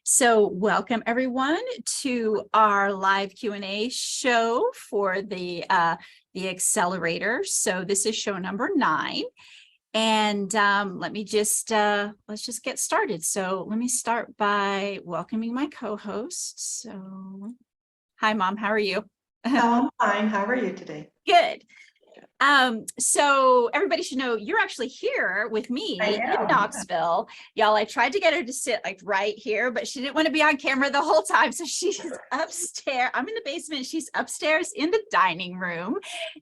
So welcome everyone to our live Q&A show for the Accelerator. So this is show number 9. And let's just get started. So let me start by welcoming my co-host. So hi Mom, how are you? Oh, I'm fine. How are you today? Good. So everybody should know you're actually here with me in Knoxville. Y'all, I tried to get her to sit like right here, but she didn't want to be on camera the whole time. So she's upstairs. I'm in the basement. She's upstairs in the dining room,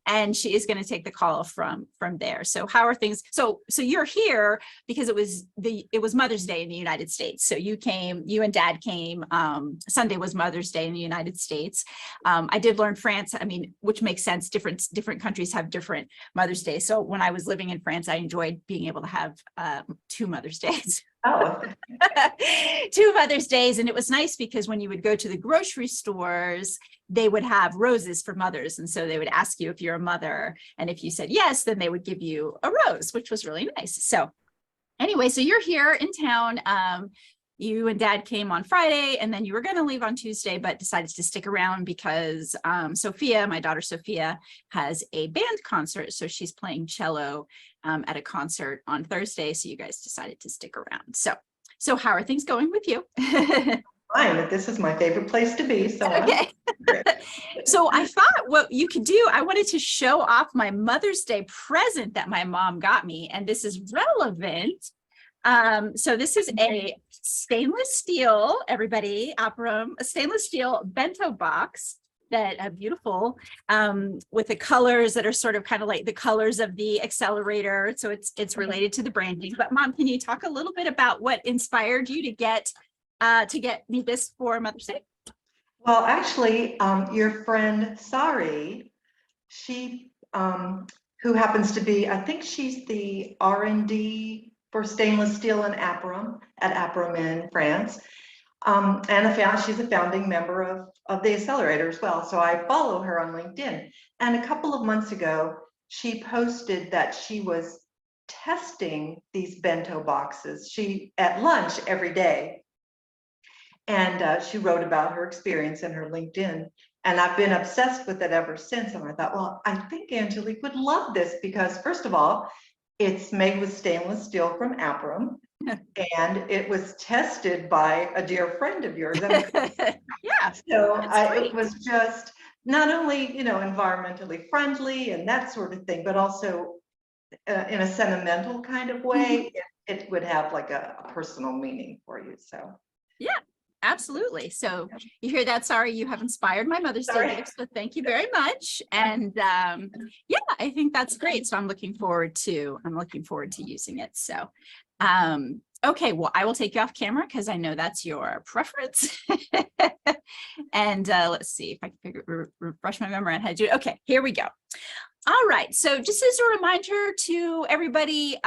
and she is going to take the call from there. So how are things? So you're here because it was Mother's Day in the United States. So you and Dad came. Sunday was Mother's Day in the United States. I did learn France. I mean, which makes sense. Different countries have different Mother's Day. So when I was living in France, I enjoyed being able to have 2 Mother's Days. Oh, 2 Mother's Days. And it was nice because when you would go to the grocery stores, they would have roses for mothers. And so they would ask you if you're a mother. And if you said yes, then they would give you a rose, which was really nice. So anyway, so you're here in town. You and Dad came on Friday, and then you were going to leave on Tuesday, but decided to stick around because Sophia, my daughter Sophia, has a band concert. So she's playing cello at a concert on Thursday. So you guys decided to stick around. So how are things going with you? fine. This is my favorite place to be. So okay. So I thought what you could do, I wanted to show off my Mother's Day present that my mom got me, and this is relevant. So this is a stainless steel, everybody, Operum, a stainless steel bento box that beautiful, with the colors that are sort of kind of like the colors of the Accelerator. So it's related to the branding. But Mom, can you talk a little bit about what inspired you to get me this for Mother's Day? Well, actually, your friend Sari, she who happens to be, I think she's the R&D for stainless steel and at Aperam in France. And she's a founding member of the Accelerator as well. So I follow her on LinkedIn. And a couple of months ago, she posted that she was testing these bento boxes. At lunch every day. And she wrote about her experience in her LinkedIn. And I've been obsessed with it ever since. And I thought, well, I think Angelique would love this because, first of all, it's made with stainless steel from Aperam, and it was tested by a dear friend of yours. Yeah. So it was just not only, environmentally friendly and that sort of thing, but also in a sentimental kind of way, it would have like a personal meaning for you. So yeah. Absolutely. So you hear that? Sorry, you have inspired my Mother's Day gift. So thank you very much. And yeah, I think that's great. So I'm looking forward to using it. So okay, well, I will take you off camera because I know that's your preference. And let's see if I can refresh my memory on how to do it. Okay, here we go. All right. So just as a reminder to everybody,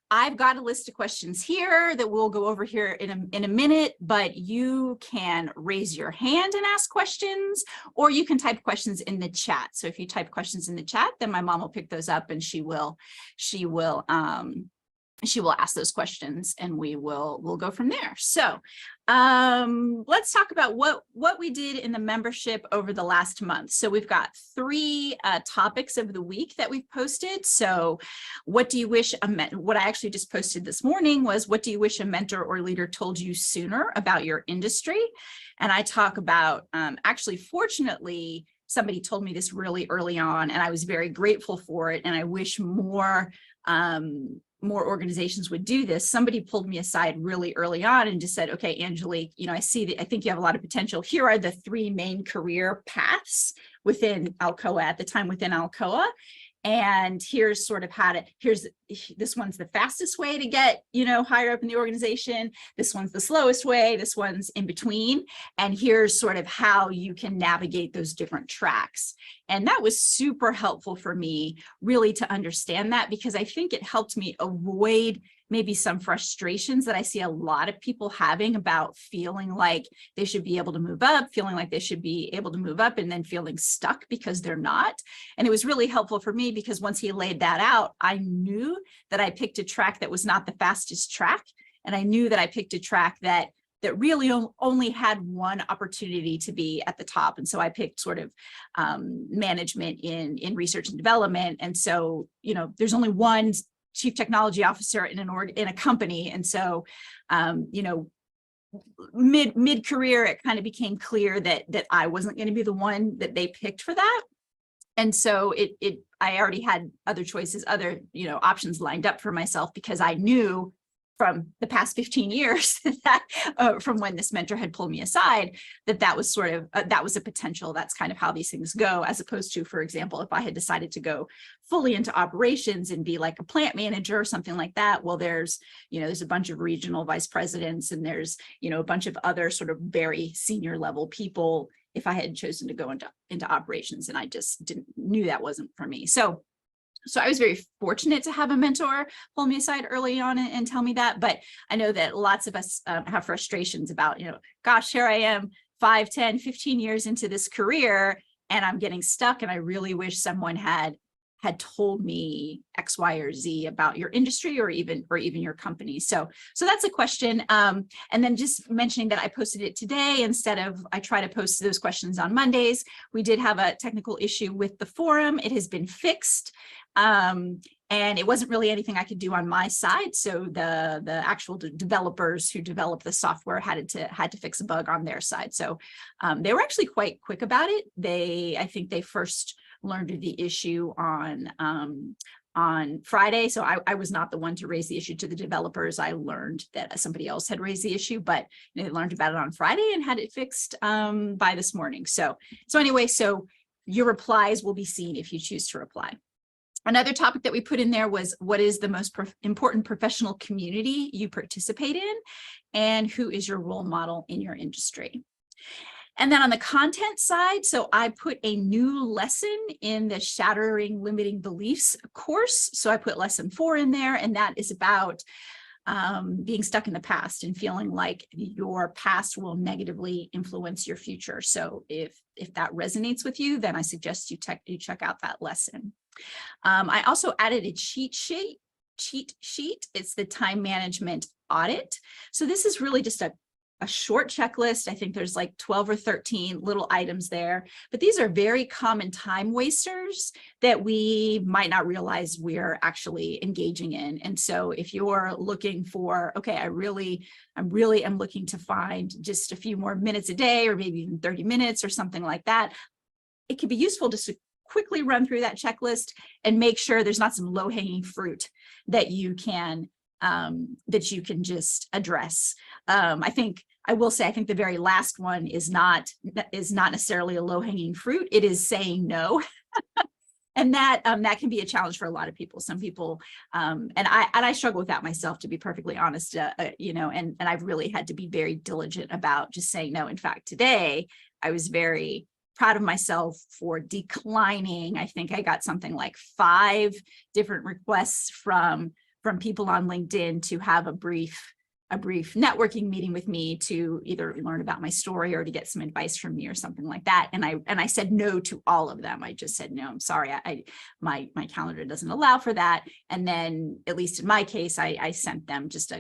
I've got a list of questions here that we'll go over here in a minute, but you can raise your hand and ask questions, or you can type questions in the chat. So if you type questions in the chat, then my mom will pick those up and she will ask those questions and we'll go from there. So let's talk about what we did in the membership over the last month. So we've got 3 topics of the week that we've posted. So what do you wish what I actually just posted this morning was, what do you wish a mentor or leader told you sooner about your industry? And I talk about actually, fortunately, somebody told me this really early on, and I was very grateful for it. And I wish more organizations would do this. Somebody pulled me aside really early on and just said, okay, Angelique, I think you have a lot of potential. Here are the 3 main career paths within Alcoa at the time within Alcoa. And here's sort of this one's the fastest way to get, higher up in the organization. This one's the slowest way. This one's in between. And here's sort of how you can navigate those different tracks. And that was super helpful for me really to understand that, because I think it helped me avoid maybe some frustrations that I see a lot of people having about feeling like they should be able to move up, feeling like they should be able to move up, and then feeling stuck because they're not. And it was really helpful for me because once he laid that out, I knew that I picked a track that was not the fastest track. And I knew that I picked a track that that really only had one opportunity to be at the top. And so I picked sort of management in research and development. And so, you know, there's only one chief technology officer in a company. And so, you know, mid career, it kind of became clear that I wasn't going to be the one that they picked for that. And so I already had other choices, other, you know, options lined up for myself, because I knew from the past 15 years that from when this mentor had pulled me aside, that was sort of, that was a potential. That's kind of how these things go, as opposed to, for example, if I had decided to go fully into operations and be like a plant manager or something like that, well, there's, you know, there's a bunch of regional vice presidents, and there's, you know, a bunch of other sort of very senior level people if I had chosen to go into operations, and I just knew that wasn't for me. So I was very fortunate to have a mentor pull me aside early on and tell me that. But I know that lots of us have frustrations about, you know, gosh, here I am 5, 10, 15 years into this career, and I'm getting stuck. And I really wish someone had told me X, Y, or Z about your industry or even your company. So that's a question. And then just mentioning that I posted it today instead of, I try to post those questions on Mondays. We did have a technical issue with the forum. It has been fixed. And it wasn't really anything I could do on my side. So the actual developers who developed the software had to fix a bug on their side. So they were actually quite quick about it. I think they first learned of the issue on Friday. So I was not the one to raise the issue to the developers. I learned that somebody else had raised the issue, but they learned about it on Friday and had it fixed by this morning. So anyway, so your replies will be seen if you choose to reply. Another topic that we put in there was, what is the most important professional community you participate in, and who is your role model in your industry? And then on the content side, so I put a new lesson in the Shattering Limiting Beliefs course. So I put lesson 4 in there, and that is about being stuck in the past and feeling like your past will negatively influence your future. So if that resonates with you, then I suggest you check out that lesson. I also added a cheat sheet. It's the time management audit. So this is really just a short checklist. I think there's like 12 or 13 little items there, but these are very common time wasters that we might not realize we're actually engaging in. And so if you're looking for, okay, I really am looking to find just a few more minutes a day, or maybe even 30 minutes or something like that, it could be useful to quickly run through that checklist and make sure there's not some low-hanging fruit that you can just address. I will say, I think the very last one is not necessarily a low-hanging fruit. It is saying no. And that can be a challenge for a lot of people. Some people, and I struggle with that myself, to be perfectly honest, you know, and I've really had to be very diligent about just saying no. In fact, today I was very proud of myself for declining. I think I got something like 5 different requests from people on LinkedIn to have a brief networking meeting with me to either learn about my story or to get some advice from me or something like that. And I said no to all of them. I just said, no, I'm sorry. My calendar doesn't allow for that. And then, at least in my case, I sent them just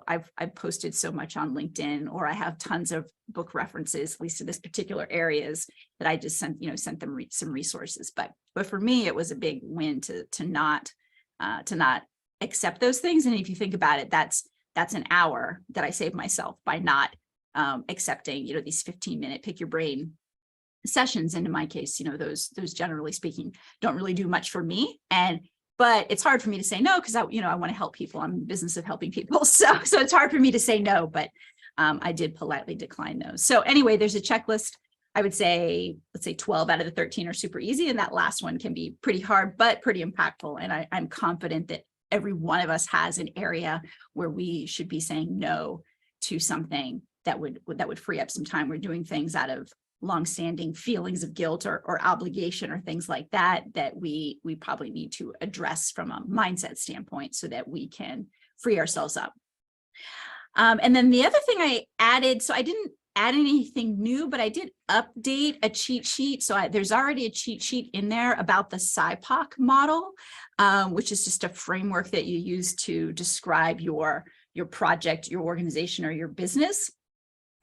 I've posted so much on LinkedIn, or I have tons of book references, at least to this particular areas, that I just sent them some resources. But for me, it was a big win to not accept those things. And if you think about it, that's an hour that I saved myself by not accepting, these 15-minute pick your brain sessions. And in my case, those generally speaking don't really do much for me. But it's hard for me to say no, because I want to help people. I'm in the business of helping people. So it's hard for me to say no, but I did politely decline those. So anyway, there's a checklist. I would say, let's say 12 out of the 13 are super easy. And that last one can be pretty hard, but pretty impactful. And I'm confident that every one of us has an area where we should be saying no to something that would free up some time. We're doing things out of longstanding feelings of guilt or obligation or things like that we probably need to address from a mindset standpoint so that we can free ourselves up. And then the other thing I added, so I didn't add anything new, but I did update a cheat sheet. So there's already a cheat sheet in there about the SIPOC model, which is just a framework that you use to describe your project, your organization, or your business.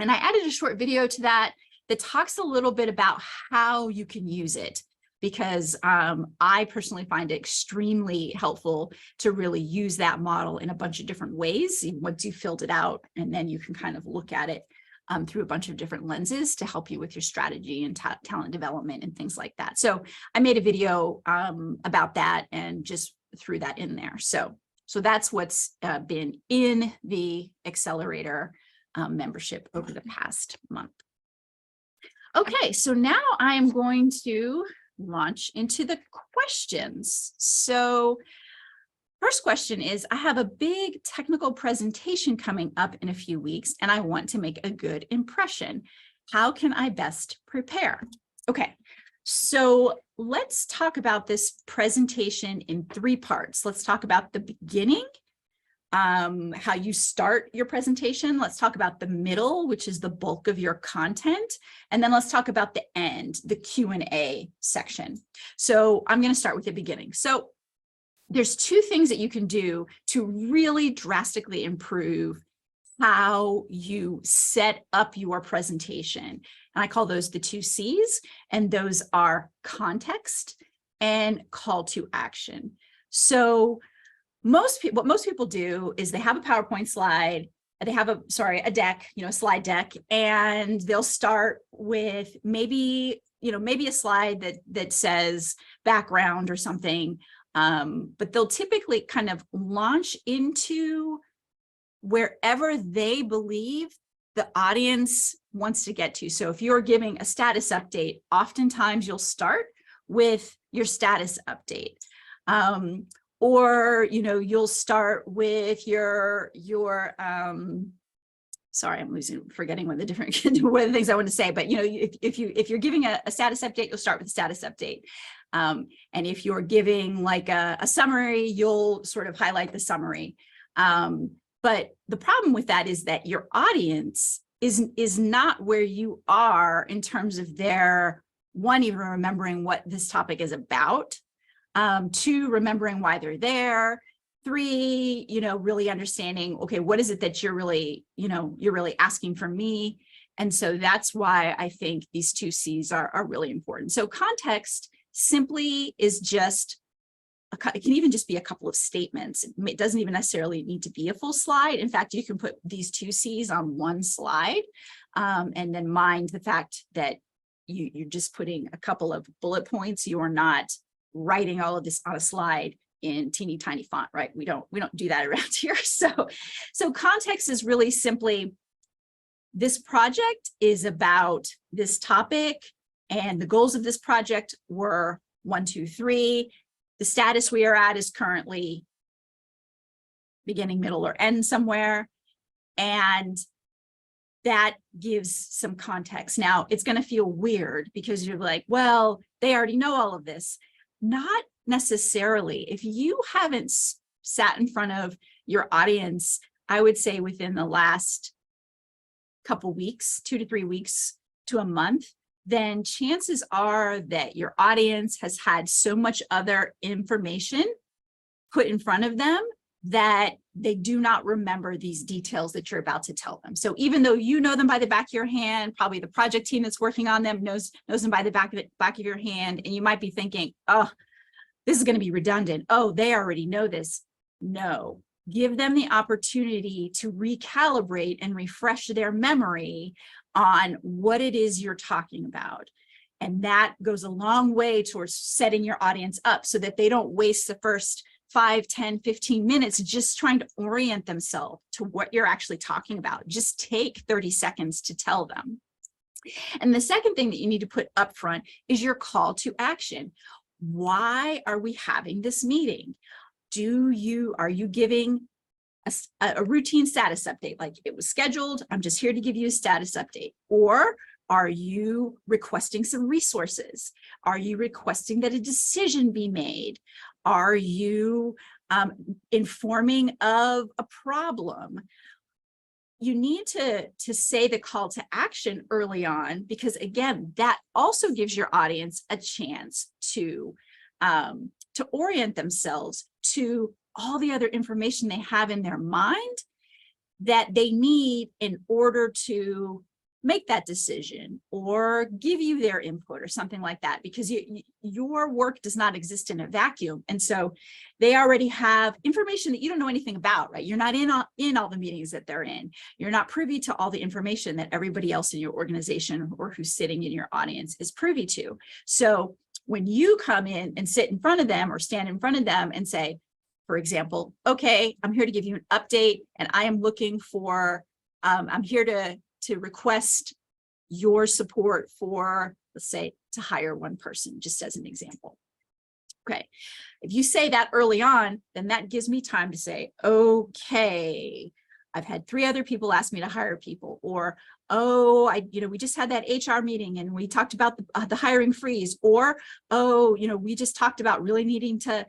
And I added a short video to that talks a little bit about how you can use it, because I personally find it extremely helpful to really use that model in a bunch of different ways once you filled it out, and then you can kind of look at it through a bunch of different lenses to help you with your strategy and talent development and things like that. So I made a video about that and just threw that in there. So that's what's been in the Accelerator membership over the past month. Okay, so now I am going to launch into the questions. So first question is, I have a big technical presentation coming up in a few weeks, and I want to make a good impression. How can I best prepare? Okay, so let's talk about this presentation in 3 parts. Let's talk about the beginning, how you start your presentation. Let's talk about the middle, which is the bulk of your content. And then let's talk about the end, the Q&A section. So I'm going to start with the beginning. So there's 2 things that you can do to really drastically improve how you set up your presentation. And I call those the 2 C's, and those are context and call to action. So what most people do is they have a PowerPoint slide, they have a deck, a slide deck, and they'll start with maybe a slide that says background or something. But they'll typically kind of launch into wherever they believe the audience wants to get to. So if you're giving a status update, oftentimes you'll start with your status update. Or, you'll start with your sorry, I'm forgetting one of the things I want to say, but if you're giving a status update, you'll start with the status update. And if you're giving like a summary, you'll sort of highlight the summary. But the problem with that is that your audience is not where you are in terms of their, 1, even remembering what this topic is about, 2, remembering why they're there, 3, really understanding, okay, what is it that you're really asking from me? And so that's why I think these 2 C's are really important. So context simply is just, it can even just be a couple of statements. It doesn't even necessarily need to be a full slide. In fact, you can put these 2 C's on 1 slide, and then mind the fact that you're just putting a couple of bullet points. You are not writing all of this on a slide in teeny tiny font, right? We don't do that around here. So context is really simply, this project is about this topic, and the goals of this project were 1, 2, 3. The status we are at is currently beginning, middle, or end somewhere. And that gives some context. Now, it's going to feel weird because you're like, well, they already know all of this. Not necessarily. If you haven't sat in front of your audience, I would say within the last couple weeks, 2 to 3 weeks to a month, then chances are that your audience has had so much other information put in front of them that they do not remember these details that you're about to tell them. So even though you know them by the back of your hand, probably the project team that's working on them knows them by the back of your hand, and you might be thinking, oh, this is going to be redundant. Oh, they already know this. No, give them the opportunity to recalibrate and refresh their memory on what it is you're talking about. And that goes a long way towards setting your audience up so that they don't waste the first 5, 10, 15 minutes just trying to orient themselves to what you're actually talking about. Just take 30 seconds to tell them. And the second thing that you need to put up front is your call to action. Why are we having this meeting? Are you giving a routine status update, like it was scheduled, I'm just here to give you a status update? Or are you requesting some resources? Are you requesting that a decision be made? Are you informing of a problem? You need to say the call to action early on, because again, that also gives your audience a chance to orient themselves to all the other information they have in their mind that they need in order to make that decision or give you their input or something like that, because your work does not exist in a vacuum. And so they already have information that you don't know anything about, right? You're not in all the meetings that they're in. You're not privy to all the information that everybody else in your organization or who's sitting in your audience is privy to. So when you come in and sit in front of them or stand in front of them and say, for example, okay, I'm here to give you an update and I am looking for, I'm here to request your support for, let's say, to hire one person, just as an example. Okay, if you say that early on, then that gives me time to say, okay, I've had 3 other people ask me to hire people, or, oh, we just had that HR meeting and we talked about the hiring freeze, or, oh, we just talked about really needing to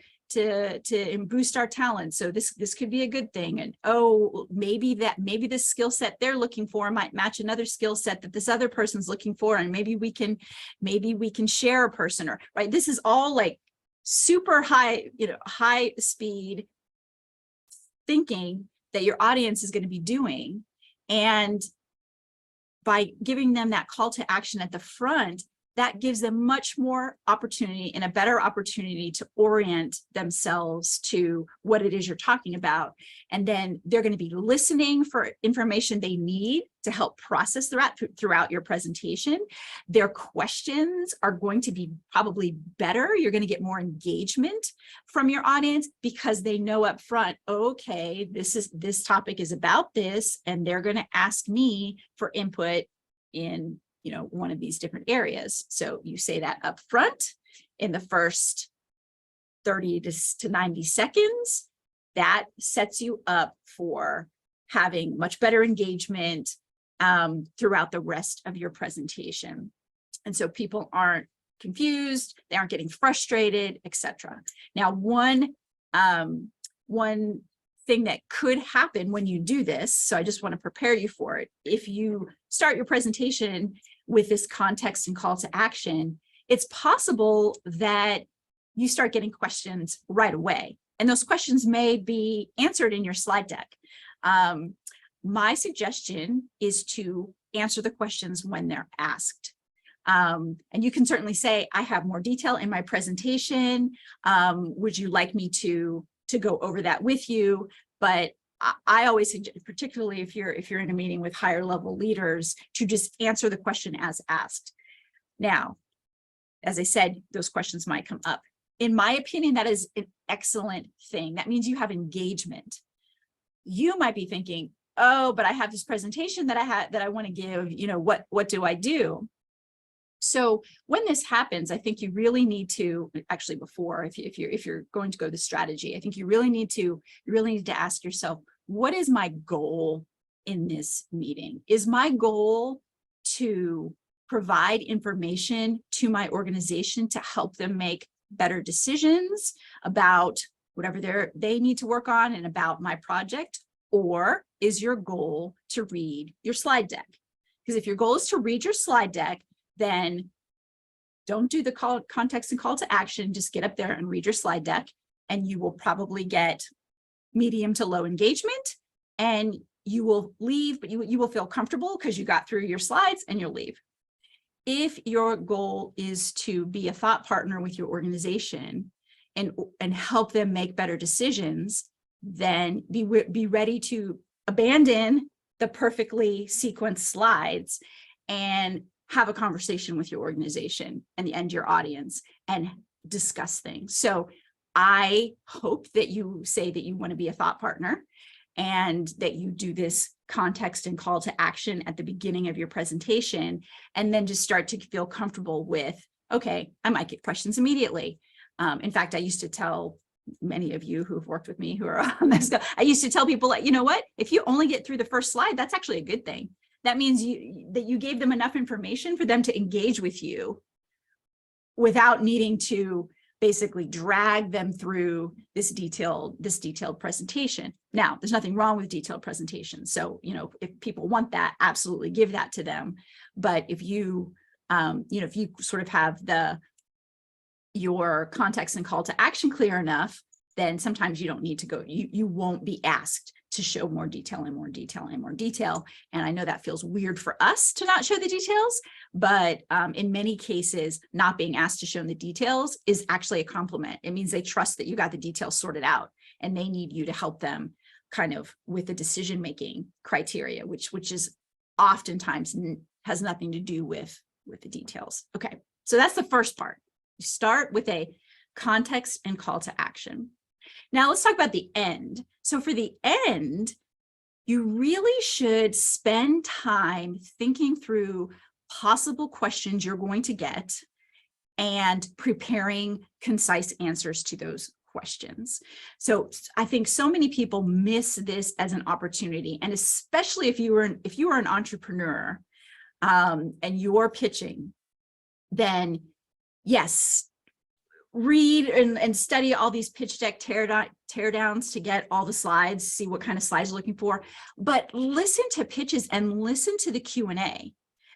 boost our talent. So this could be a good thing. And oh, maybe this skill set they're looking for might match another skill set that this other person's looking for. And maybe we can share a person, or right. This is all like super high, high speed thinking that your audience is going to be doing. And by giving them that call to action at the front, that gives them much more opportunity and a better opportunity to orient themselves to what it is you're talking about. And then they're going to be listening for information they need to help process throughout your presentation. Their questions are going to be probably better. You're going to get more engagement from your audience because they know up front, okay, this topic is about this, and they're going to ask me for input in one of these different areas. So you say that up front in the first 30 to 90 seconds, that sets you up for having much better engagement throughout the rest of your presentation. And so people aren't confused, they aren't getting frustrated, etc. Now, one thing that could happen when you do this, so I just want to prepare you for it. If you start your presentation with this context and call to action, it's possible that you start getting questions right away. And those questions may be answered in your slide deck. My suggestion is to answer the questions when they're asked. And you can certainly say, I have more detail in my presentation. Would you like me to go over that with you? But I always suggest, particularly if you're in a meeting with higher level leaders, to just answer the question as asked. Now, as I said, those questions might come up. In my opinion, that is an excellent thing. That means you have engagement. You might be thinking, oh, but I have this presentation that I want to give, what do I do? So when this happens, I think you really need to, actually before, if you're going to go the strategy, I think you really need to ask yourself, what is my goal in this meeting? Is my goal to provide information to my organization to help them make better decisions about whatever they need to work on and about my project? Or is your goal to read your slide deck? Because if your goal is to read your slide deck, then don't do the context and call to action. Just get up there and read your slide deck, and you will probably get medium to low engagement, and you will leave, but you will feel comfortable because you got through your slides, and you'll leave. If your goal is to be a thought partner with your organization and help them make better decisions, then be ready to abandon the perfectly sequenced slides and have a conversation with your organization and your audience and discuss things. So I hope that you say that you want to be a thought partner and that you do this context and call to action at the beginning of your presentation, and then just start to feel comfortable with, okay, I might get questions immediately. In fact, I used to tell many of you who have worked with me who are on this, I used to tell people, like, you know what, if you only get through the first slide, that's actually a good thing. That means that you gave them enough information for them to engage with you without needing to basically drag them through this detailed presentation. Now, there's nothing wrong with detailed presentations. So, if people want that, absolutely give that to them. But if you, if you sort of have your context and call to action clear enough, then sometimes you don't need to go, you won't be asked to show more detail and more detail and more detail. And I know that feels weird for us to not show the details, but in many cases, not being asked to show the details is actually a compliment. It means they trust that you got the details sorted out and they need you to help them kind of with the decision-making criteria, which is oftentimes has nothing to do with the details. Okay, so that's the first part. You start with a context and call to action. Now let's talk about the end. So for the end, you really should spend time thinking through possible questions you're going to get and preparing concise answers to those questions. So I think so many people miss this as an opportunity, and especially if you are an entrepreneur and you're pitching, then yes, read and study all these pitch deck teardowns to get all the slides, see what kind of slides you're looking for, but listen to pitches and listen to the Q&A,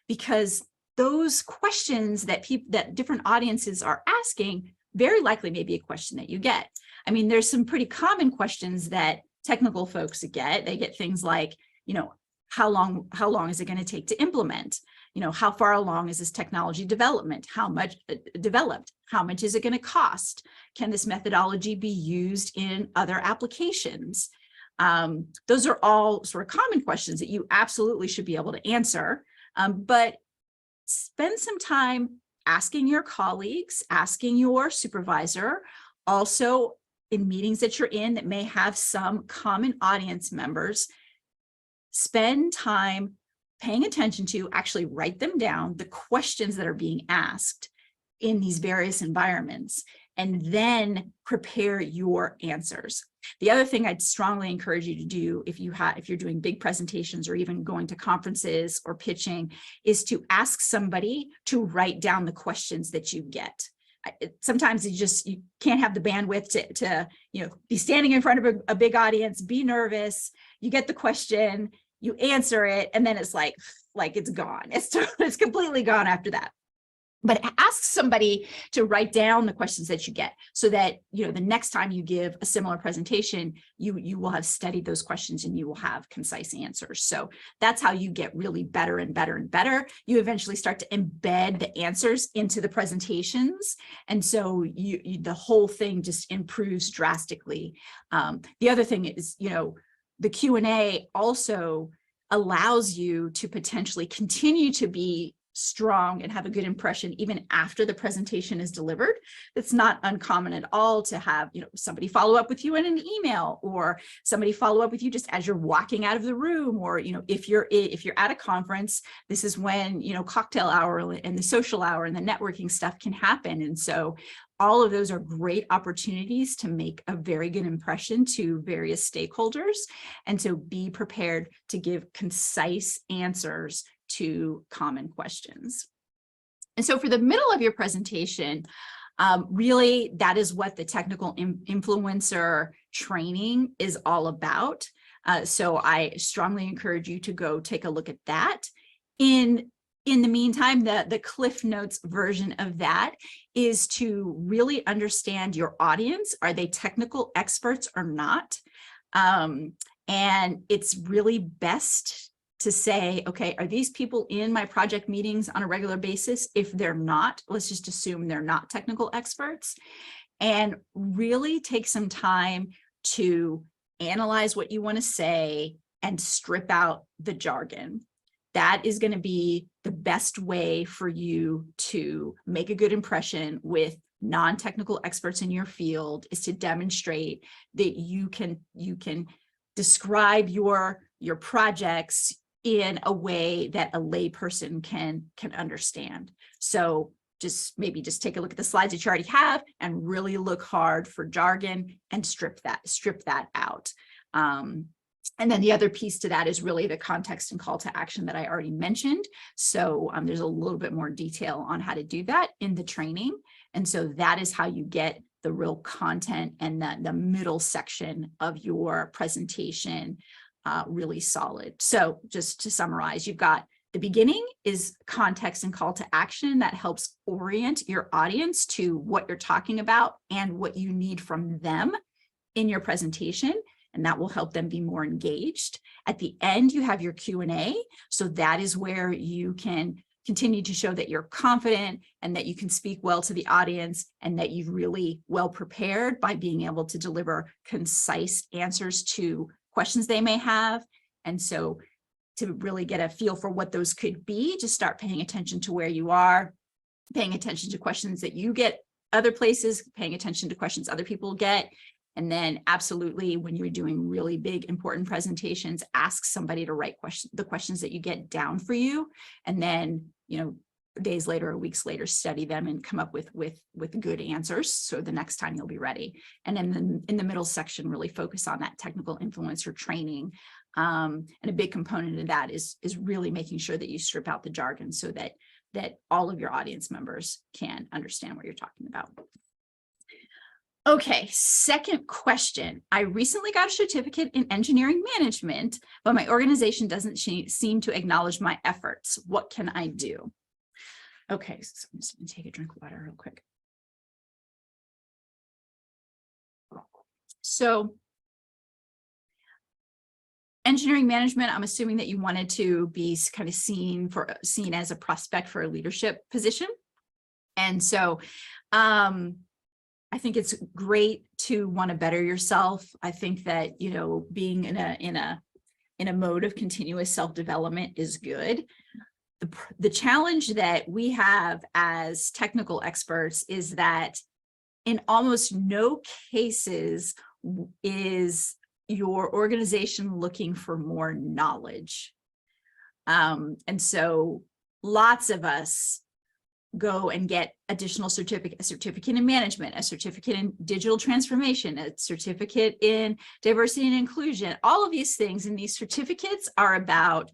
because those questions that different audiences are asking very likely may be a question that you get. I mean, there's some pretty common questions that technical folks get. They get things like, you know, how long is it going to take to implement? You know, how far along is this technology development? How much developed? How much is it going to cost? Can this methodology be used in other applications? Those are all sort of common questions that you absolutely should be able to answer. But spend some time asking your colleagues, asking your supervisor, also in meetings that you're in that may have some common audience members. Spend time paying attention to, actually write them down, the questions that are being asked in these various environments, and then prepare your answers. The other thing I'd strongly encourage you to do if you're doing big presentations or even going to conferences or pitching is to ask somebody to write down the questions that you get. Sometimes you can't have the bandwidth to be standing in front of a big audience, be nervous, you get the question, you answer it, and then it's like it's gone. It's completely gone after that. But ask somebody to write down the questions that you get so that, the next time you give a similar presentation, you will have studied those questions and you will have concise answers. So that's how you get really better and better and better. You eventually start to embed the answers into the presentations. And so the whole thing just improves drastically. The other thing is, the Q&A also allows you to potentially continue to be strong and have a good impression even after the presentation is delivered. It's not uncommon at all to have, somebody follow up with you in an email, or somebody follow up with you just as you're walking out of the room, or, if you're at a conference, this is when, cocktail hour and the social hour and the networking stuff can happen. And so all of those are great opportunities to make a very good impression to various stakeholders. And so be prepared to give concise answers to common questions. And so for the middle of your presentation, really that is what the technical influencer training is all about. So I strongly encourage you to go take a look at that. In the meantime, the Cliff Notes version of that is to really understand your audience. Are they technical experts or not? And it's really best to say, okay, are these people in my project meetings on a regular basis? If they're not, let's just assume they're not technical experts, and really take some time to analyze what you want to say and strip out the jargon. That is going to be the best way for you to make a good impression with non-technical experts in your field, is to demonstrate that you can describe your projects in a way that a layperson can understand. So maybe take a look at the slides that you already have and really look hard for jargon and strip that out. And then the other piece to that is really the context and call to action that I already mentioned. So there's a little bit more detail on how to do that in the training. And so that is how you get the real content and the middle section of your presentation really solid. So just to summarize, you've got the beginning is context and call to action that helps orient your audience to what you're talking about and what you need from them in your presentation. and that will help them be more engaged. At the end, you have your Q&A. So that is where you can continue to show that you're confident and that you can speak well to the audience and that you're really well prepared by being able to deliver concise answers to questions they may have. And so to really get a feel for what those could be, just start paying attention to where you are, paying attention to questions that you get other places, paying attention to questions other people get. And then absolutely, when you're doing really big, important presentations, ask somebody to write the questions that you get down for you. And then, days later or weeks later, study them and come up with good answers. So the next time you'll be ready. And then in the middle section, really focus on that technical influencer training. And a big component of that is really making sure that you strip out the jargon so that all of your audience members can understand what you're talking about. Okay, second question. I recently got a certificate in engineering management, but my organization doesn't seem to acknowledge my efforts. What can I do? Okay, so I'm just gonna take a drink of water real quick. So engineering management, I'm assuming that you wanted to be kind of seen as a prospect for a leadership position. And so I think it's great to want to better yourself. I think that, being in a mode of continuous self-development is good. The challenge that we have as technical experts is that in almost no cases is your organization looking for more knowledge. And so lots of us go and get additional certificate, a certificate in management, a certificate in digital transformation, a certificate in diversity and inclusion, all of these things. And these certificates are about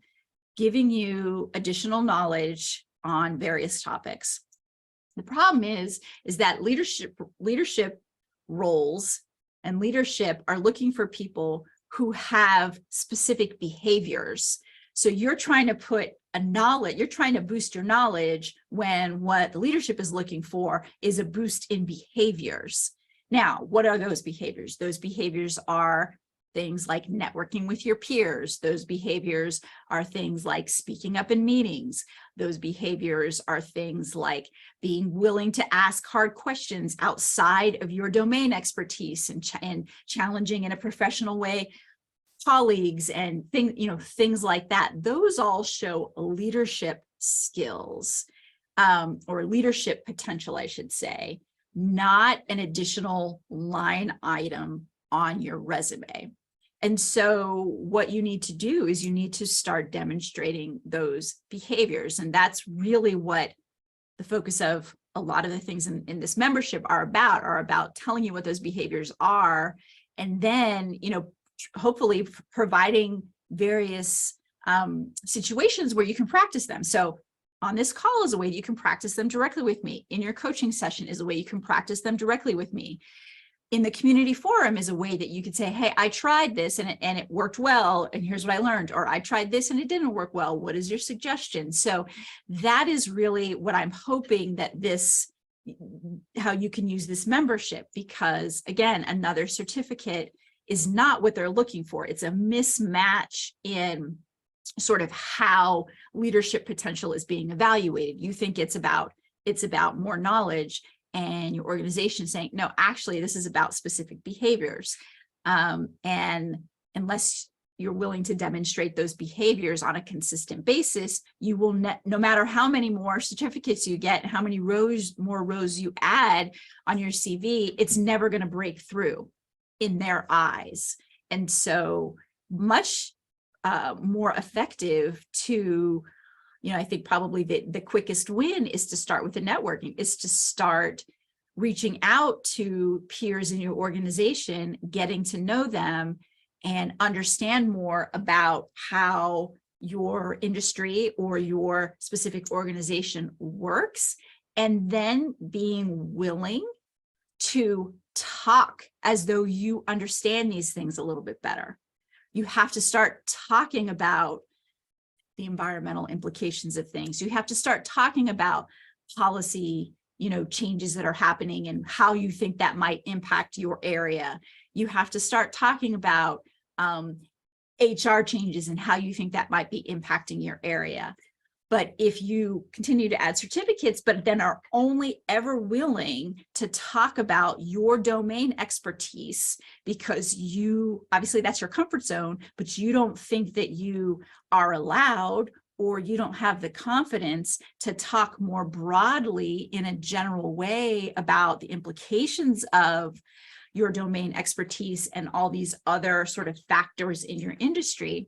giving you additional knowledge on various topics. The problem is that leadership roles and leadership are looking for people who have specific behaviors. So you're trying to put you're trying to boost your knowledge when what the leadership is looking for is a boost in behaviors. Now, what are those behaviors? Those behaviors are things like networking with your peers. Those behaviors are things like speaking up in meetings. Those behaviors are things like being willing to ask hard questions outside of your domain expertise and challenging in a professional way colleagues and things like that. Those all show leadership skills or leadership potential, I should say, not an additional line item on your resume. And so what you need to do is you need to start demonstrating those behaviors. And that's really what the focus of a lot of the things in this membership are about telling you what those behaviors are. And then, hopefully providing various situations where you can practice them. So on this call is a way you can practice them directly with me. In your coaching session is a way you can practice them directly with me. In the community forum is a way that you could say, hey, I tried this and it worked well, and here's what I learned. Or I tried this and it didn't work well. What is your suggestion? So that is really what I'm hoping that how you can use this membership, because again, another certificate is not what they're looking for. It's a mismatch in sort of how leadership potential is being evaluated. You think it's about more knowledge, and your organization saying, no, actually, this is about specific behaviors. And unless you're willing to demonstrate those behaviors on a consistent basis, you will no matter how many more certificates you get, how many more rows you add on your CV, it's never going to break through in their eyes. And so much more effective to, I think probably the quickest win is to start with the networking, is to start reaching out to peers in your organization, getting to know them and understand more about how your industry or your specific organization works, and then being willing to talk as though you understand these things a little bit better. You have to start talking about the environmental implications of things. You have to start talking about policy, changes that are happening and how you think that might impact your area. You have to start talking about HR changes and how you think that might be impacting your area. But if you continue to add certificates, but then are only ever willing to talk about your domain expertise because you, obviously that's your comfort zone, but you don't think that you are allowed or you don't have the confidence to talk more broadly in a general way about the implications of your domain expertise and all these other sort of factors in your industry,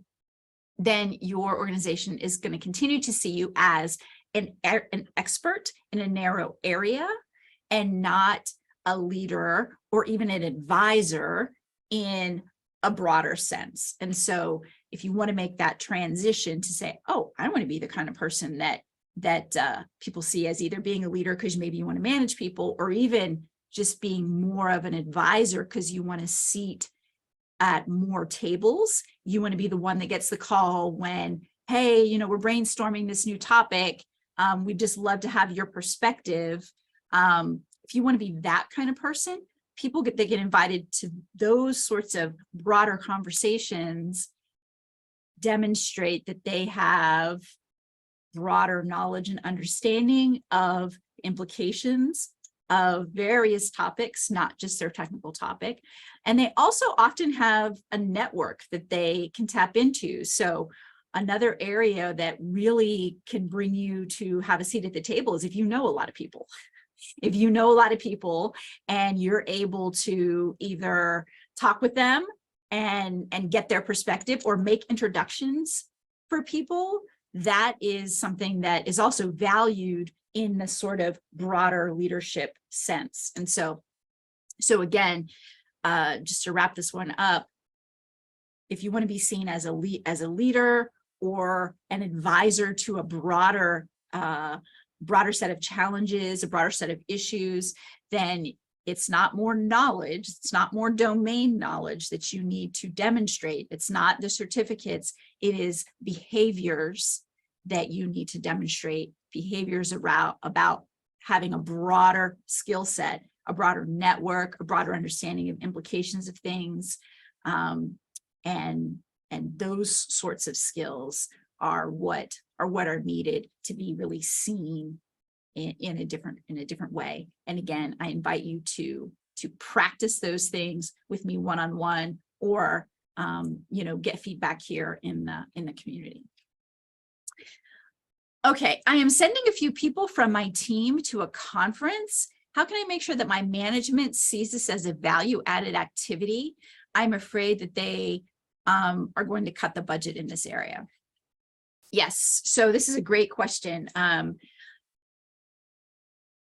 then your organization is going to continue to see you as an expert in a narrow area and not a leader or even an advisor in a broader sense. And so if you want to make that transition to say, oh, I want to be the kind of person that people see as either being a leader because maybe you want to manage people, or even just being more of an advisor because you want to seat at more tables. You want to be the one that gets the call when, hey, you know, we're brainstorming this new topic. We'd just love to have your perspective. If you want to be that kind of person, they get invited to those sorts of broader conversations, demonstrate that they have broader knowledge and understanding of implications of various topics, not just their technical topic. And they also often have a network that they can tap into. So another area that really can bring you to have a seat at the table is if you know a lot of people. If you know a lot of people and you're able to either talk with them and get their perspective or make introductions for people, that is something that is also valued in the sort of broader leadership sense. And so again, just to wrap this one up, if you want to be seen as a leader or an advisor to a broader set of challenges, a broader set of issues, then it's not more knowledge, it's not more domain knowledge that you need to demonstrate. It's not the certificates, it is behaviors that you need to demonstrate, behaviors about having a broader skill set, a broader network, a broader understanding of implications of things. And those sorts of skills are what are needed to be really seen in a different way. And again, I invite you to practice those things with me one-on-one, or get feedback here in the community. Okay, I am sending a few people from my team to a conference. How can I make sure that my management sees this as a value-added activity? I'm afraid that they are going to cut the budget in this area. Yes, so this is a great question.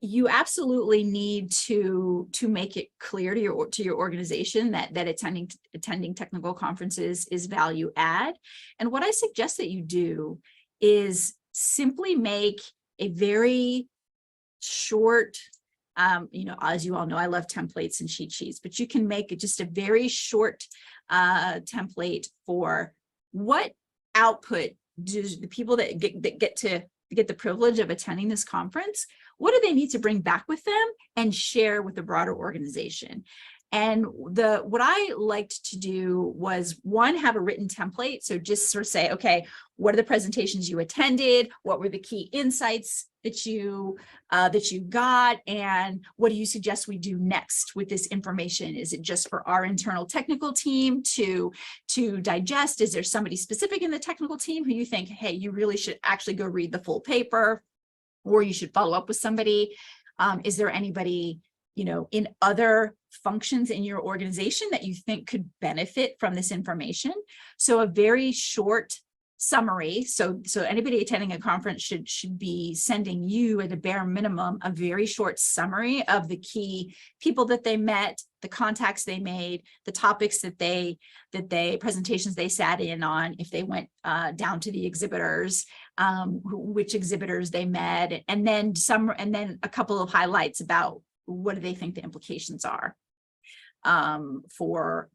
You absolutely need to make it clear to your organization that attending technical conferences is value add. And what I suggest that you do is simply make a very short, as you all know, I love templates and cheat sheets, but you can make just a very short template for what output do the people that get the privilege of attending this conference, what do they need to bring back with them and share with the broader organization? And what I liked to do was, one, have a written template. So just sort of say, okay, what are the presentations you attended? What were the key insights that you got? And what do you suggest we do next with this information? Is it just for our internal technical team to digest? Is there somebody specific in the technical team who you think, hey, you really should actually go read the full paper, or you should follow up with somebody? Is there anybody in other functions in your organization that you think could benefit from this information? So a very short summary. So anybody attending a conference should be sending you, at a bare minimum, a very short summary of the key people that they met, the contacts they made, the topics that presentations they sat in on, if they went down to the exhibitors, which exhibitors they met, and then a couple of highlights about what do they think the implications are for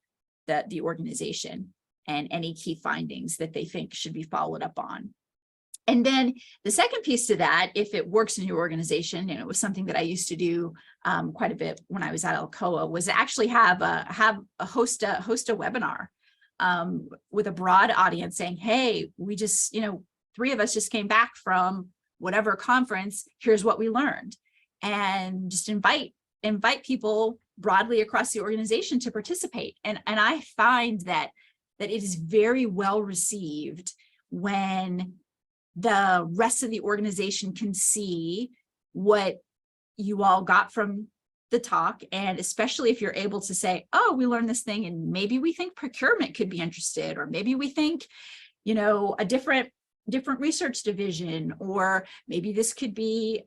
the organization, and any key findings that they think should be followed up on. And then the second piece to that, if it works in your organization, and it was something that I used to do quite a bit when I was at Alcoa, was actually host a webinar with a broad audience saying, hey, we just, you know, 3 of us just came back from whatever conference, here's what we learned. And just invite people broadly across the organization to participate. And I find that it is very well received when the rest of the organization can see what you all got from the talk. And especially if you're able to say, oh, we learned this thing, and maybe we think procurement could be interested, or maybe we think, you know, a different research division, or maybe this could be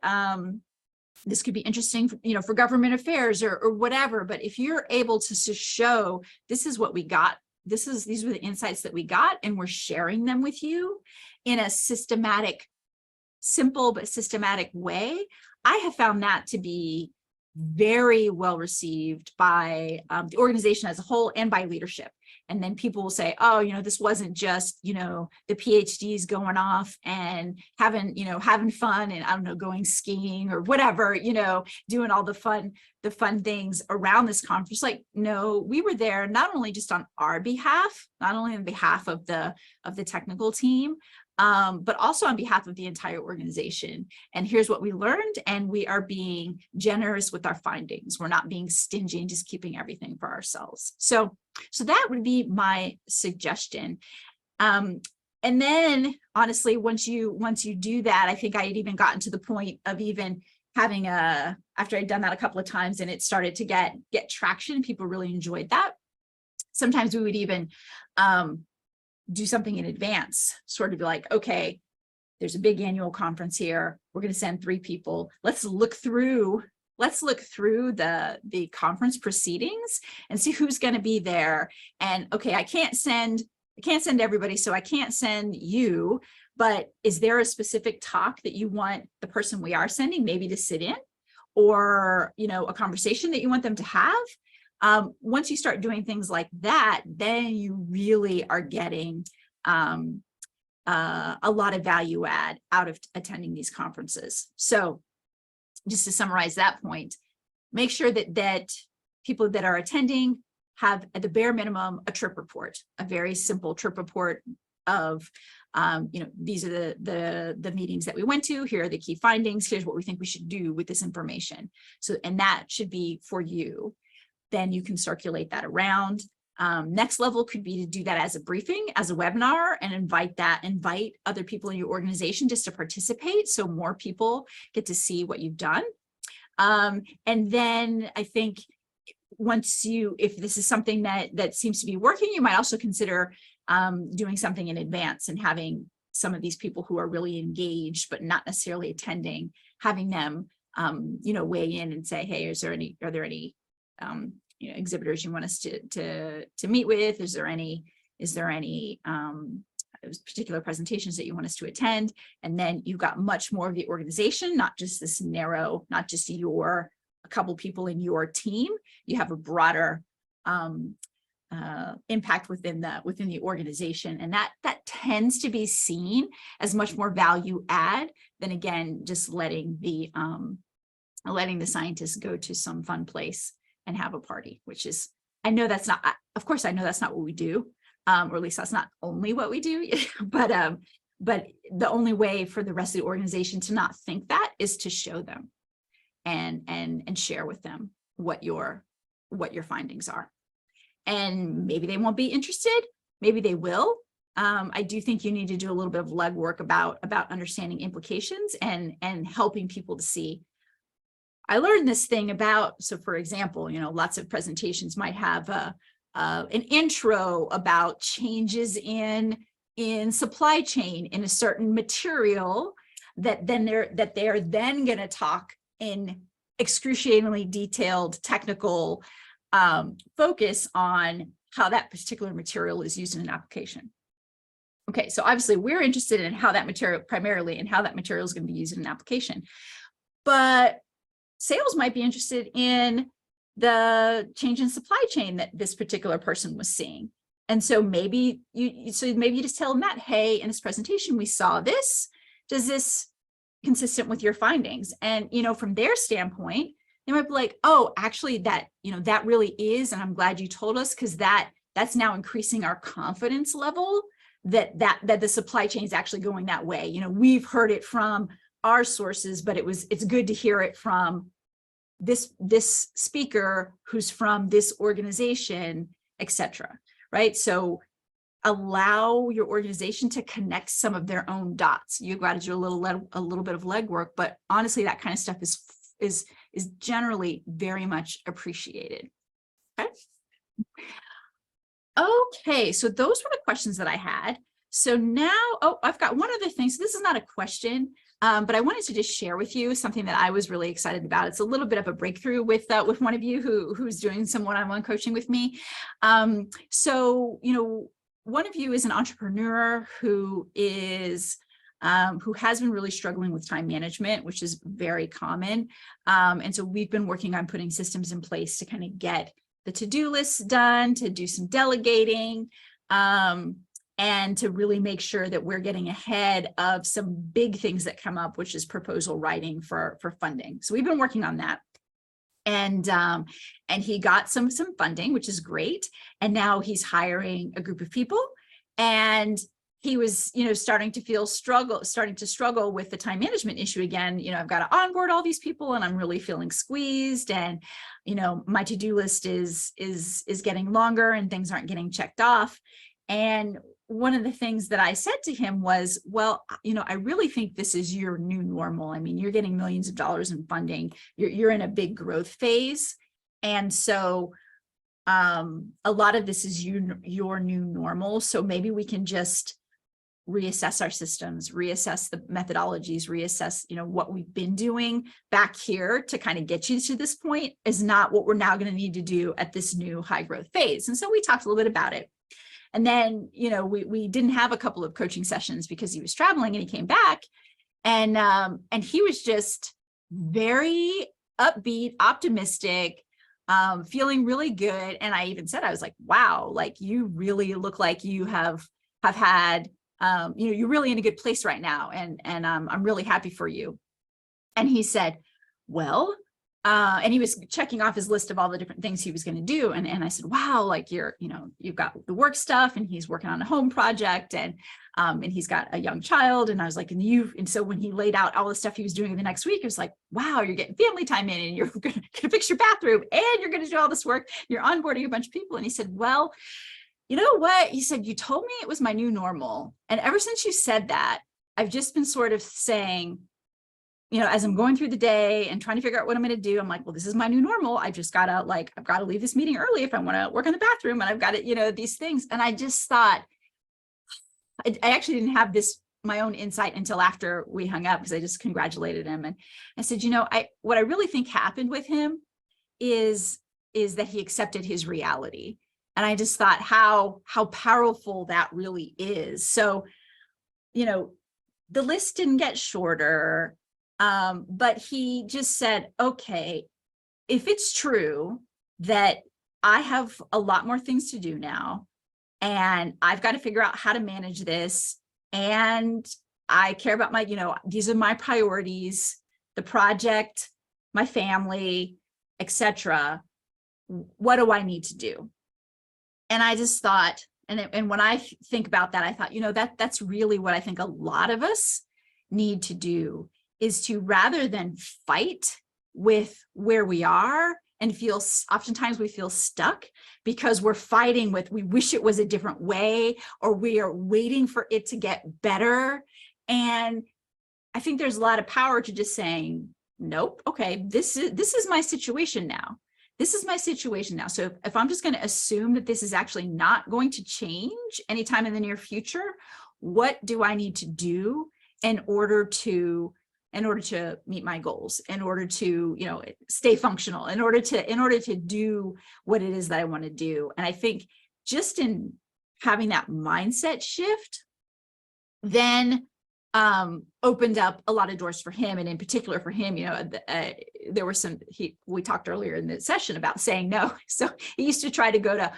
interesting, you know, for government affairs or whatever. But if you're able to show, this is what we got, these were the insights that we got, and we're sharing them with you in a systematic, simple but systematic way, I have found that to be very well received by the organization as a whole and by leadership. And then people will say, oh, you know, this wasn't just, you know, the PhDs going off and having fun and, I don't know, going skiing or whatever, you know, doing all the fun things around this conference. Like, no, we were there not only just on our behalf, not only on behalf of the technical team, but also on behalf of the entire organization. And here's what we learned, and we are being generous with our findings. We're not being stingy and just keeping everything for ourselves. So that would be my suggestion. And then honestly, once you do that, I think I had even gotten to the point of even having after I'd done that a couple of times and it started to get traction, people really enjoyed that. Sometimes we would even do something in advance, sort of be like, okay, there's a big annual conference here. We're going to send 3 people. Let's look through the conference proceedings and see who's going to be there. And okay, I can't send everybody, so I can't send you, but is there a specific talk that you want the person we are sending maybe to sit in, or, you know, a conversation that you want them to have? Once you start doing things like that, then you really are getting a lot of value add out of attending these conferences. So just to summarize that point, make sure that people that are attending have at the bare minimum a trip report, a very simple trip report of, you know, these are the meetings that we went to, here are the key findings, here's what we think we should do with this information. So, and that should be for you. Then you can circulate that around. Next level could be to do that as a briefing, as a webinar, and invite other people in your organization just to participate, so more people get to see what you've done. And then I think if this is something that seems to be working, you might also consider doing something in advance and having some of these people who are really engaged but not necessarily attending, having them you know, weigh in and say, hey, are there any you know, exhibitors you want us to meet with? Is there any particular presentations that you want us to attend? And then you've got much more of the organization, not just this narrow, not just a couple people in your team. You have a broader impact within the organization, and that tends to be seen as much more value add than, again, just letting the scientists go to some fun place and have a party, which is, I know that's not what we do, or at least that's not only what we do, but the only way for the rest of the organization to not think that is to show them and share with them what your findings are. And maybe they won't be interested, maybe they will. I do think you need to do a little bit of legwork about understanding implications and helping people to see, I learned this thing about, so for example, you know, lots of presentations might have an intro about changes in supply chain in a certain material that they're then going to talk in excruciatingly detailed technical focus on how that particular material is used in an application. Okay, so obviously we're interested in how that material, primarily in how that material is going to be used in an application, but sales might be interested in the change in supply chain that this particular person was seeing. And so maybe you just tell them that, hey, in this presentation, we saw this. Does this consistent with your findings? And, you know, from their standpoint, they might be like, oh, actually that, you know, that really is, and I'm glad you told us, because that that's now increasing our confidence level that the supply chain is actually going that way. You know, we've heard it from our sources, but it's good to hear it from this speaker who's from this organization, etc. Right? So allow your organization to connect some of their own dots. You've got to do a little bit of legwork, but honestly, that kind of stuff is generally very much appreciated. Okay. Okay, so those were the questions that I had. So now, oh, I've got one other thing. So this is not a question, but I wanted to just share with you something that I was really excited about. It's a little bit of a breakthrough with one of you who's doing some one-on-one coaching with me. So, you know, one of you is an entrepreneur who has been really struggling with time management, which is very common. And so we've been working on putting systems in place to kind of get the to-do list done, to do some delegating, and to really make sure that we're getting ahead of some big things that come up, which is proposal writing for funding. So we've been working on that. And he got some funding, which is great. And now he's hiring a group of people. And he was, you know, starting to struggle with the time management issue again. You know, I've got to onboard all these people and I'm really feeling squeezed. And, you know, my to-do list is getting longer and things aren't getting checked off. And one of the things that I said to him was, well, you know, I really think this is your new normal. I mean, you're getting millions of dollars in funding. You're in a big growth phase. And so a lot of this is your new normal. So maybe we can just reassess our systems, reassess the methodologies, reassess, you know, what we've been doing back here to kind of get you to this point is not what we're now going to need to do at this new high growth phase. And so we talked a little bit about it. And then, you know, we didn't have a couple of coaching sessions because he was traveling and he came back and he was just very upbeat, optimistic, feeling really good. And I even said, I was like, wow, like you really look like you have had, you know, you're really in a good place right now. And I'm really happy for you. And he said, well, and he was checking off his list of all the different things he was going to do. And I said, wow, like you've got the work stuff and he's working on a home project and he's got a young child. And I was like, and so when he laid out all the stuff he was doing the next week, it was like, wow, you're getting family time in and you're going to fix your bathroom and you're going to do all this work. You're onboarding a bunch of people. And he said, well, you know what? He said, you told me it was my new normal. And ever since you said that, I've just been sort of saying, you know, as I'm going through the day and trying to figure out what I'm going to do, I'm like, well, this is my new normal. I've got to leave this meeting early if I want to work on the bathroom and I've got to, you know, these things. And I just thought, I actually didn't have my own insight until after we hung up because I just congratulated him. And I said, you know, what I really think happened with him is that he accepted his reality. And I just thought how powerful that really is. So, you know, the list didn't get shorter. But he just said, okay, if it's true that I have a lot more things to do now, and I've got to figure out how to manage this, and I care about my, you know, these are my priorities, the project, my family, etc. What do I need to do? And I just thought, and when I think about that, I thought, you know, that's really what I think a lot of us need to do, is to, rather than fight with where we are and oftentimes we feel stuck because we're fighting with, we wish it was a different way, or we are waiting for it to get better. And I think there's a lot of power to just saying, nope, okay, this is my situation now. This is my situation now. So if I'm just going to assume that this is actually not going to change anytime in the near future, what do I need to do in order to meet my goals, in order to, you know, stay functional, in order to do what it is that I want to do? And I think just in having that mindset shift, then opened up a lot of doors for him. And in particular for him, you know, there were we talked earlier in the session about saying no. So he used to try to go to,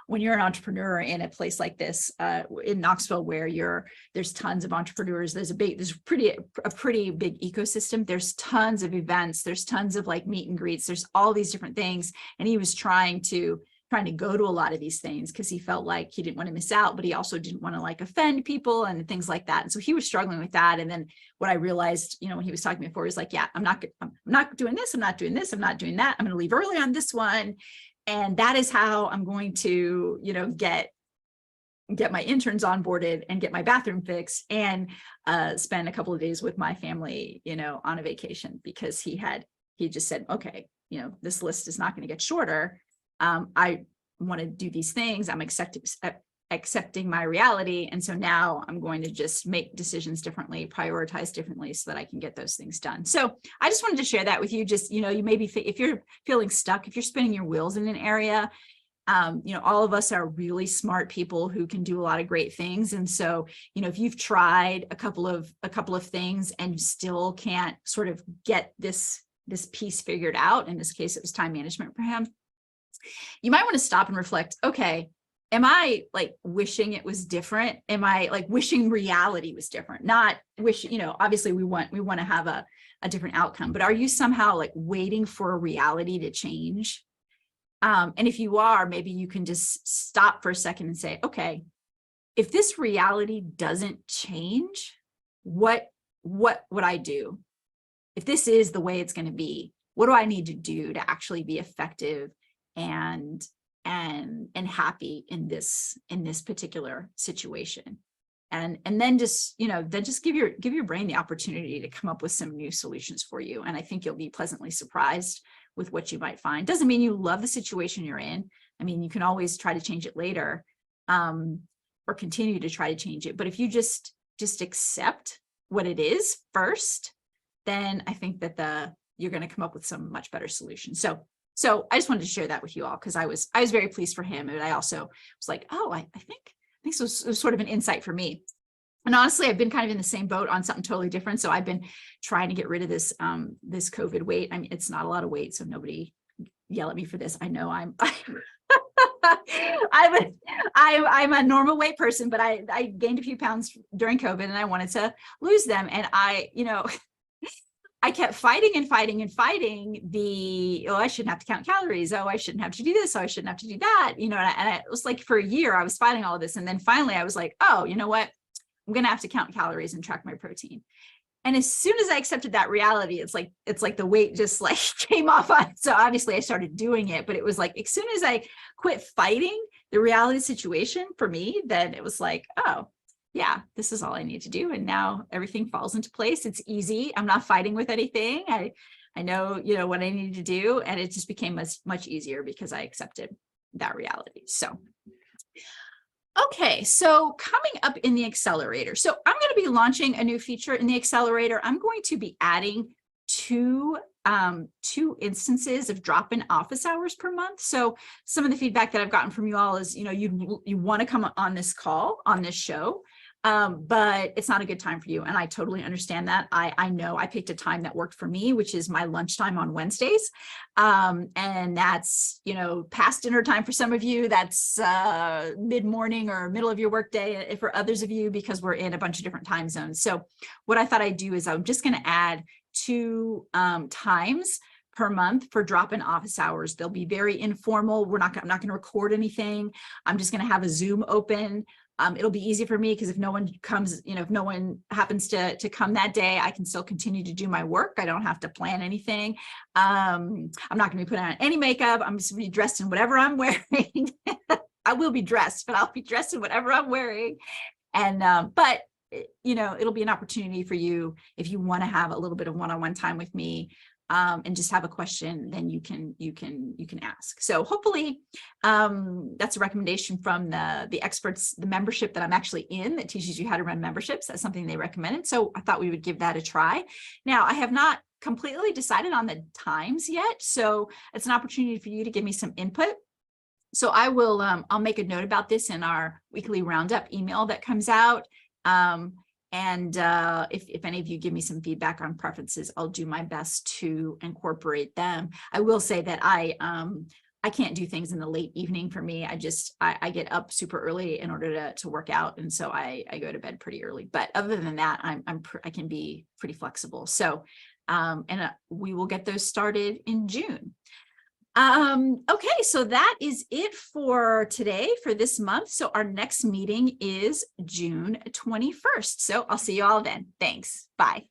when you're an entrepreneur in a place like this, in Knoxville, where there's tons of entrepreneurs, there's a pretty big ecosystem. There's tons of events. There's tons of like meet and greets. There's all these different things. And he was trying to trying to go to a lot of these things because he felt like he didn't want to miss out, but he also didn't want to like offend people and things like that. And so he was struggling with that. And then what I realized, you know, when he was talking before, he was like, yeah, I'm not doing this. I'm not doing this. I'm not doing that. I'm going to leave early on this one. And that is how I'm going to, you know, get my interns onboarded and get my bathroom fixed and spend a couple of days with my family, you know, on a vacation, because he just said, okay, you know, this list is not going to get shorter. I want to do these things. I'm accepting my reality. And so now I'm going to just make decisions differently, prioritize differently so that I can get those things done. So I just wanted to share that with you. Just, you know, you maybe if you're feeling stuck, if you're spinning your wheels in an area, you know, all of us are really smart people who can do a lot of great things. And so, you know, if you've tried a couple of things and you still can't sort of get this piece figured out, in this case, it was time management for him, you might want to stop and reflect, okay, am I like wishing it was different? Am I like wishing reality was different? Not wish, you know, obviously we want to have a different outcome, but are you somehow like waiting for a reality to change? And if you are, maybe you can just stop for a second and say, okay, if this reality doesn't change, what would I do? If this is the way it's going to be, what do I need to do to actually be effective and happy in this particular situation? And then just, you know, then just give your brain the opportunity to come up with some new solutions for you. And I think you'll be pleasantly surprised with what you might find. Doesn't mean you love the situation you're in. I mean, you can always try to change it later, or continue to try to change it. But if you just accept what it is first, then I think that you're going to come up with some much better solutions. So I just wanted to share that with you all, because I was very pleased for him. And I also was like, oh, I think this was sort of an insight for me. And honestly, I've been kind of in the same boat on something totally different. So I've been trying to get rid of this COVID weight. I mean, it's not a lot of weight, so nobody yell at me for this. I know I'm a normal weight person, but I gained a few pounds during COVID and I wanted to lose them. And I kept fighting and fighting and fighting oh, I shouldn't have to count calories. Oh, I shouldn't have to do this. Oh, I shouldn't have to do that. You know, and it was like for a year I was fighting all of this. And then finally I was like, oh, you know what? I'm going to have to count calories and track my protein. And as soon as I accepted that reality, it's like the weight just like came off on. So obviously I started doing it, but it was like, as soon as I quit fighting the reality situation for me, then it was like, oh yeah, this is all I need to do. And now everything falls into place. It's easy. I'm not fighting with anything. I know, you know, what I need to do. And it just became much easier because I accepted that reality. So okay, so coming up in the accelerator. So I'm going to be launching a new feature in the accelerator. I'm going to be adding two instances of drop-in office hours per month. So some of the feedback that I've gotten from you all is, you know, you want to come on this call, on this show, but it's not a good time for you. And I totally understand that. I know I picked a time that worked for me, which is my lunchtime on Wednesdays. And that's, you know, past dinner time for some of you. That's mid-morning or middle of your workday for others of you, because we're in a bunch of different time zones. So what I thought I'd do is I'm just going to add two times per month for drop-in office hours. They'll be very informal. I'm not going to record anything. I'm just going to have a Zoom open. It'll be easy for me because if no one comes, you know, if no one happens to come that day, I can still continue to do my work. I don't have to plan anything. I'm not going to be putting on any makeup. I'm just going to be dressed in whatever I'm wearing. I will be dressed, but I'll be dressed in whatever I'm wearing. And, but, you know, it'll be an opportunity for you if you want to have a little bit of one-on-one time with me. And just have a question, then you can ask. So hopefully that's a recommendation from the experts, the membership that I'm actually in that teaches you how to run memberships. That's something they recommended. So I thought we would give that a try. Now I have not completely decided on the times yet. So it's an opportunity for you to give me some input. So I will, I'll make a note about this in our weekly roundup email that comes out. And if any of you give me some feedback on preferences, I'll do my best to incorporate them. I will say that I can't do things in the late evening for me. I get up super early in order to work out. And so I go to bed pretty early. But other than that, I can be pretty flexible. So, and we will get those started in June. Okay, so that is it for today, for this month. So our next meeting is June 21st. So I'll see you all then. Thanks. Bye.